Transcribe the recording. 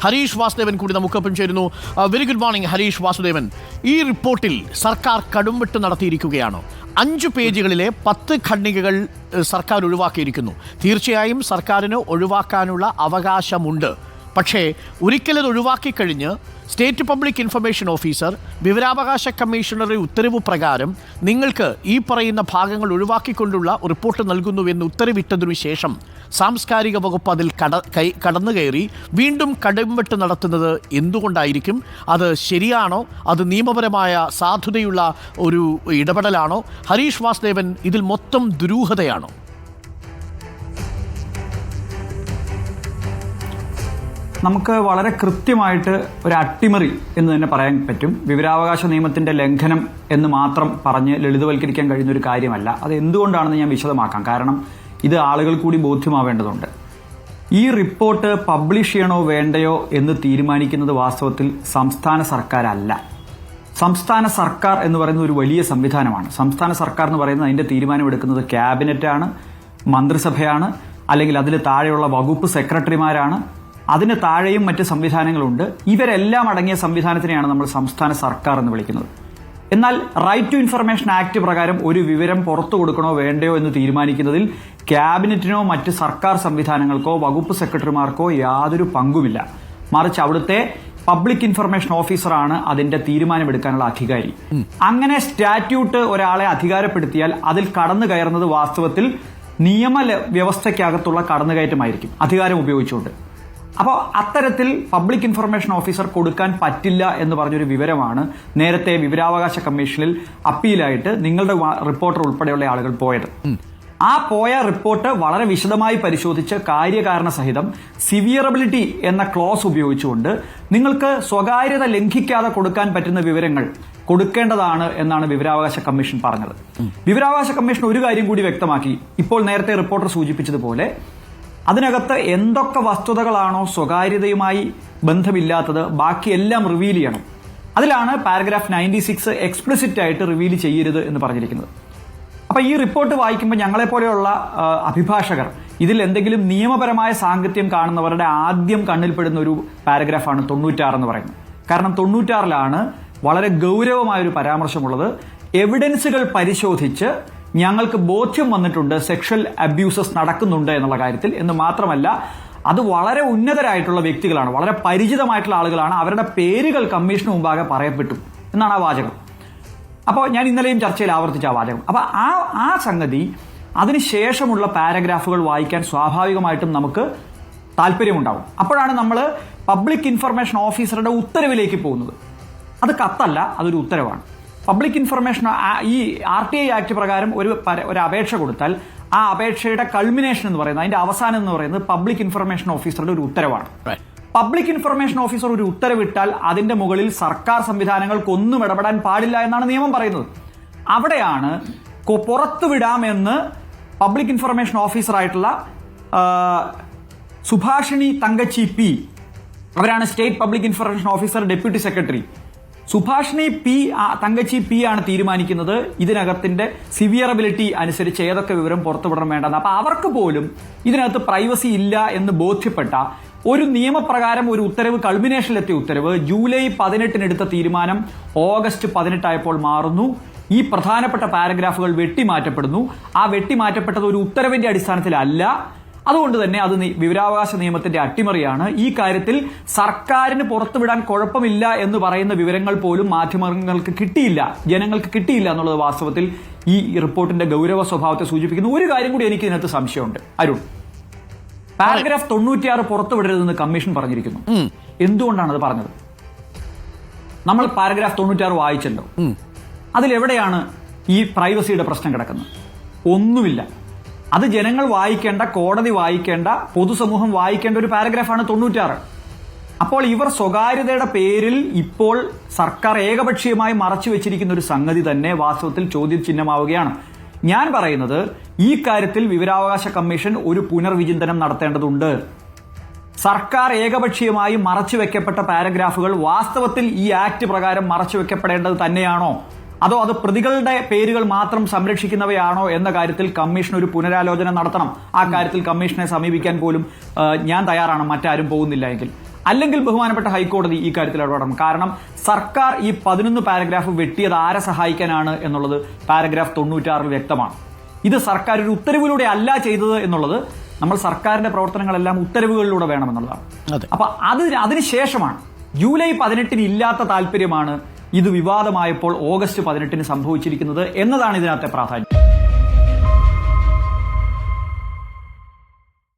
ഹരീഷ് വാസുദേവൻ കൂടി നമുക്കൊപ്പം ചേരുന്നു. Very good morning Harish Vasudevan. ഈ റിപ്പോർട്ടിൽ സർക്കാർ കടുംവെട്ട് നടത്തിയിരിക്കുകയാണ്. 5 പേജുകളിലെ 10 ഖണ്ഡികകൾ സർക്കാർ ഒഴിവാക്കിയിരിക്കുന്നു. തീർച്ചയായും സർക്കാരിന് ഒഴിവാക്കാനുള്ള അവകാശമുണ്ട്. പക്ഷേ ഒരിക്കലത് ഒഴിവാക്കിക്കഴിഞ്ഞ് സ്റ്റേറ്റ് പബ്ലിക് ഇൻഫർമേഷൻ ഓഫീസർ വിവരാവകാശ കമ്മീഷണറുടെ ഉത്തരവ് പ്രകാരം നിങ്ങൾക്ക് ഈ പറയുന്ന ഭാഗങ്ങൾ ഒഴിവാക്കിക്കൊണ്ടുള്ള റിപ്പോർട്ട് നൽകുന്നുവെന്ന് ഉത്തരവിട്ടതിനു ശേഷം സാംസ്കാരിക വകുപ്പ് അതിൽ കടന്നു കയറി വീണ്ടും കടുംവെട്ട് നടത്തുന്നത് എന്തുകൊണ്ടായിരിക്കും? അത് ശരിയാണോ? അത് നിയമപരമായ സാധുതയുള്ള ഒരു ഇടപെടലാണോ? ഹരീഷ് വാസുദേവൻ, ഇതിൽ മൊത്തം ദുരൂഹതയാണോ? നമുക്ക് വളരെ കൃത്യമായിട്ട് ഒരു അട്ടിമറി എന്ന് തന്നെ പറയാൻ പറ്റും. വിവരാവകാശ നിയമത്തിന്റെ ലംഘനം എന്ന് മാത്രം പറഞ്ഞ് ലളിതവൽക്കരിക്കാൻ കഴിയുന്ന ഒരു കാര്യമല്ല. അത് എന്തുകൊണ്ടാണെന്ന് ഞാൻ വിശദമാക്കാം. കാരണം ഇത് ആളുകൾ കൂടി ബോധ്യമാവേണ്ടതുണ്ട്. ഈ റിപ്പോർട്ട് പബ്ലിഷ് ചെയ്യണോ വേണ്ടയോ എന്ന് തീരുമാനിക്കുന്നത് വാസ്തവത്തിൽ സംസ്ഥാന സർക്കാരല്ല. സംസ്ഥാന സർക്കാർ എന്ന് പറയുന്ന ഒരു വലിയ സംവിധാനമാണ്. സംസ്ഥാന സർക്കാർ എന്ന് പറയുന്നത് അതിന്റെ തീരുമാനമെടുക്കുന്നത് ക്യാബിനറ്റാണ്, മന്ത്രിസഭയാണ്, അല്ലെങ്കിൽ അതിൽ താഴെയുള്ള വകുപ്പ് സെക്രട്ടറിമാരാണ്. അതിന് താഴെയും മറ്റ് സംവിധാനങ്ങളുണ്ട്. ഇവരെല്ലാം അടങ്ങിയ സംവിധാനത്തിനെയാണ് നമ്മൾ സംസ്ഥാന സർക്കാർ എന്ന് വിളിക്കുന്നത്. എന്നാൽ റൈറ്റ് ടു ഇൻഫർമേഷൻ ആക്ട് പ്രകാരം ഒരു വിവരം പുറത്തു കൊടുക്കണോ വേണ്ടയോ എന്ന് തീരുമാനിക്കുന്നതിൽ ക്യാബിനറ്റിനോ മറ്റ് സർക്കാർ സംവിധാനങ്ങൾക്കോ വകുപ്പ് സെക്രട്ടറിമാർക്കോ യാതൊരു പങ്കുമില്ല. മറിച്ച് അവിടുത്തെ പബ്ലിക് ഇൻഫർമേഷൻ ഓഫീസറാണ് അതിന്റെ തീരുമാനമെടുക്കാനുള്ള അധികാരി. അങ്ങനെ സ്റ്റാറ്റ്യൂട്ട് ഒരാളെ അധികാരപ്പെടുത്തിയാൽ അതിൽ കടന്നു കയറുന്നത് വാസ്തവത്തിൽ നിയമ വ്യവസ്ഥയ്ക്കകത്തുള്ള കടന്നുകയറ്റമായിരിക്കും, അധികാരം ഉപയോഗിച്ചുകൊണ്ട്. അപ്പോൾ അത്തരത്തിൽ പബ്ലിക് ഇൻഫർമേഷൻ ഓഫീസർ കൊടുക്കാൻ പറ്റില്ല എന്ന് പറഞ്ഞൊരു വിവരമാണ് നേരത്തെ വിവരാവകാശ കമ്മീഷനിൽ അപ്പീലായിട്ട് നിങ്ങളുടെ റിപ്പോർട്ടർ ഉൾപ്പെടെയുള്ള ആളുകൾ പോയത്. ആ പോയ റിപ്പോർട്ട് വളരെ വിശദമായി പരിശോധിച്ച് കാര്യകാരണ സഹിതം സിവിയറബിലിറ്റി എന്ന ക്ലോസ് ഉപയോഗിച്ചുകൊണ്ട് നിങ്ങൾക്ക് സ്വകാര്യത ലംഘിക്കാതെ കൊടുക്കാൻ പറ്റുന്ന വിവരങ്ങൾ കൊടുക്കേണ്ടതാണ് എന്നാണ് വിവരാവകാശ കമ്മീഷൻ പറഞ്ഞത്. വിവരാവകാശ കമ്മീഷൻ ഒരു കാര്യം കൂടി വ്യക്തമാക്കി. ഇപ്പോൾ നേരത്തെ റിപ്പോർട്ടർ സൂചിപ്പിച്ചതുപോലെ അതിനകത്ത് എന്തൊക്കെ വസ്തുതകളാണോ സ്വകാര്യതയുമായി ബന്ധമില്ലാത്തത് ബാക്കിയെല്ലാം റിവീൽ ചെയ്യണം. അതിലാണ് പാരഗ്രാഫ് 96 എക്സ്പ്ലിസിറ്റ് ആയിട്ട് റിവീൽ ചെയ്യരുത് എന്ന് പറഞ്ഞിരിക്കുന്നത്. അപ്പൊ ഈ റിപ്പോർട്ട് വായിക്കുമ്പോൾ ഞങ്ങളെപ്പോലെയുള്ള അഭിഭാഷകർ ഇതിൽ എന്തെങ്കിലും നിയമപരമായ സാങ്കത്യം കാണുന്നവരുടെ ആദ്യം കണ്ണിൽപ്പെടുന്ന ഒരു പാരഗ്രാഫാണ് 96 എന്ന് പറയുന്നത്. കാരണം 96-ലാണ് വളരെ ഗൗരവമായൊരു പരാമർശമുള്ളത്. എവിഡൻസുകൾ പരിശോധിച്ച് ഞങ്ങൾക്ക് ബോധ്യം വന്നിട്ടുണ്ട് സെക്ഷൽ അബ്യൂസസ് നടക്കുന്നുണ്ട് എന്നുള്ള കാര്യത്തിൽ എന്ന് മാത്രമല്ല, അത് വളരെ ഉന്നതരായിട്ടുള്ള വ്യക്തികളാണ്, വളരെ പരിചിതമായിട്ടുള്ള ആളുകളാണ്. അവരുടെ പേരുകൾ കമ്മീഷന് മുമ്പാകെ പറയപ്പെട്ടു എന്നാണ് ആ വാചകം. അപ്പോൾ ഞാൻ ഇന്നലെയും ചർച്ചയിൽ ആവർത്തിച്ച ആ വാചകം. അപ്പോൾ ആ സംഗതി അതിനുശേഷമുള്ള പാരഗ്രാഫുകൾ വായിക്കാൻ സ്വാഭാവികമായിട്ടും നമുക്ക് താല്പര്യമുണ്ടാവും. അപ്പോഴാണ് നമ്മൾ പബ്ലിക് ഇൻഫർമേഷൻ ഓഫീസറുടെ ഉത്തരവിലേക്ക് പോകുന്നത്. അത് കത്തല്ല, അതൊരു ഉത്തരവാണ്. പബ്ലിക് ഇൻഫർമേഷൻ ഈ RTI ആക്ട് പ്രകാരം ഒരു അപേക്ഷ കൊടുത്താൽ ആ അപേക്ഷയുടെ കൾമിനേഷൻ എന്ന് പറയുന്നത്, അതിന്റെ അവസാനം എന്ന് പറയുന്നത് പബ്ലിക് ഇൻഫർമേഷൻ ഓഫീസറുടെ ഒരു ഉത്തരവാണ്. പബ്ലിക് ഇൻഫർമേഷൻ ഓഫീസർ ഒരു ഉത്തരവിട്ടാൽ അതിന്റെ മുകളിൽ സർക്കാർ സംവിധാനങ്ങൾക്കൊന്നും ഇടപെടാൻ പാടില്ല എന്നാണ് നിയമം പറയുന്നത്. അവിടെയാണ് പുറത്തുവിടാമെന്ന് പബ്ലിക് ഇൻഫർമേഷൻ ഓഫീസറായിട്ടുള്ള സുഭാഷിണി തങ്കച്ചി പി, അവരാണ് state public information officer deputy secretary. Subhashini Thankachi P ആണ് തീരുമാനിക്കുന്നത് ഇതിനകത്തിന്റെ സിവിയറബിലിറ്റി അനുസരിച്ച് ഏതൊക്കെ വിവരം പുറത്തുവിടണം വേണ്ടെന്ന്. അപ്പൊ അവർക്ക് പോലും ഇതിനകത്ത് പ്രൈവസി ഇല്ല എന്ന് ബോധ്യപ്പെട്ട ഒരു നിയമപ്രകാരം ഒരു ഉത്തരവ്, കൾമിനേഷനിലെത്തിയ ഉത്തരവ് ജൂലൈ 18 എടുത്ത തീരുമാനം ഓഗസ്റ്റ് 18 ആയപ്പോൾ മാറുന്നു. ഈ പ്രധാനപ്പെട്ട പാരഗ്രാഫുകൾ വെട്ടിമാറ്റപ്പെടുന്നു. ആ വെട്ടിമാറ്റപ്പെട്ടത് ഒരു ഉത്തരവിന്റെ അടിസ്ഥാനത്തിലല്ല. അതുകൊണ്ട് തന്നെ അത് വിവരാവകാശ നിയമത്തിന്റെ അട്ടിമറിയാണ്. ഈ കാര്യത്തിൽ സർക്കാരിന് പുറത്തുവിടാൻ കുഴപ്പമില്ല എന്ന് പറയുന്ന വിവരങ്ങൾ പോലും മാധ്യമങ്ങൾക്ക് കിട്ടിയില്ല, ജനങ്ങൾക്ക് കിട്ടിയില്ല എന്നുള്ളത് വാസ്തവത്തിൽ ഈ റിപ്പോർട്ടിന്റെ ഗൗരവ സ്വഭാവത്തെ സൂചിപ്പിക്കുന്നു. ഒരു കാര്യം കൂടി എനിക്ക് ഇതിനകത്ത് സംശയമുണ്ട് അരുൺ. പാരഗ്രാഫ് 96 പുറത്തുവിടരുതെന്ന് കമ്മീഷൻ പറഞ്ഞിരിക്കുന്നു. എന്തുകൊണ്ടാണ് അത് പറഞ്ഞത്? നമ്മൾ പാരഗ്രാഫ് 96 വായിച്ചല്ലോ. അതിലെവിടെയാണ് ഈ പ്രൈവസിയുടെ പ്രശ്നം കിടക്കുന്നത്? ഒന്നുമില്ല. അത് ജനങ്ങൾ വായിക്കേണ്ട, കോടതി വായിക്കേണ്ട, പൊതുസമൂഹം വായിക്കേണ്ട ഒരു പാരഗ്രാഫാണ് 96. അപ്പോൾ ഇവർ സ്വകാര്യതയുടെ പേരിൽ ഇപ്പോൾ സർക്കാർ ഏകപക്ഷീയമായി മറച്ചു വെച്ചിരിക്കുന്ന ഒരു സംഗതി തന്നെ വാസ്തവത്തിൽ ചോദ്യചിഹ്നമാവുകയാണ്. ഞാൻ പറയുന്നത് ഈ കാര്യത്തിൽ വിവരാവകാശ കമ്മീഷൻ ഒരു പുനർവിചിന്തനം നടത്തേണ്ടതുണ്ട്. സർക്കാർ ഏകപക്ഷീയമായി മറച്ചുവെക്കപ്പെട്ട പാരഗ്രാഫുകൾ വാസ്തവത്തിൽ ഈ ആക്ട് പ്രകാരം മറച്ചുവെക്കപ്പെടേണ്ടത് തന്നെയാണോ, അതോ അത് പ്രതികളുടെ പേരുകൾ മാത്രം സംരക്ഷിക്കുന്നവയാണോ എന്ന കാര്യത്തിൽ കമ്മീഷൻ ഒരു പുനരാലോചന നടത്തണം. ആ കാര്യത്തിൽ കമ്മീഷനെ സമീപിക്കാൻ പോലും ഞാൻ തയ്യാറാണ്, മറ്റാരും പോകുന്നില്ല എങ്കിൽ. അല്ലെങ്കിൽ ബഹുമാനപ്പെട്ട ഹൈക്കോടതി ഈ കാര്യത്തിൽ ഇടപെടണം. കാരണം സർക്കാർ ഈ 11 പാരഗ്രാഫ് വെട്ടിയത് ആരെ സഹായിക്കാനാണ് എന്നുള്ളത് പാരഗ്രാഫ് 96 വ്യക്തമാണ്. ഇത് സർക്കാർ ഒരു ഉത്തരവിലൂടെ അല്ല ചെയ്തത് എന്നുള്ളത് നമ്മൾ സർക്കാരിന്റെ പ്രവർത്തനങ്ങളെല്ലാം ഉത്തരവുകളിലൂടെ വേണമെന്നുള്ളതാണ്. അപ്പൊ അതിനുശേഷമാണ് ജൂലൈ 18 ഇല്ലാത്ത താല്പര്യമാണ് ഇത് വിവാദമായപ്പോൾ ഓഗസ്റ്റ് 18 സംഭവിച്ചിരിക്കുന്നത് എന്നതാണ് ഇതിനകത്തെ പ്രാധാന്യം.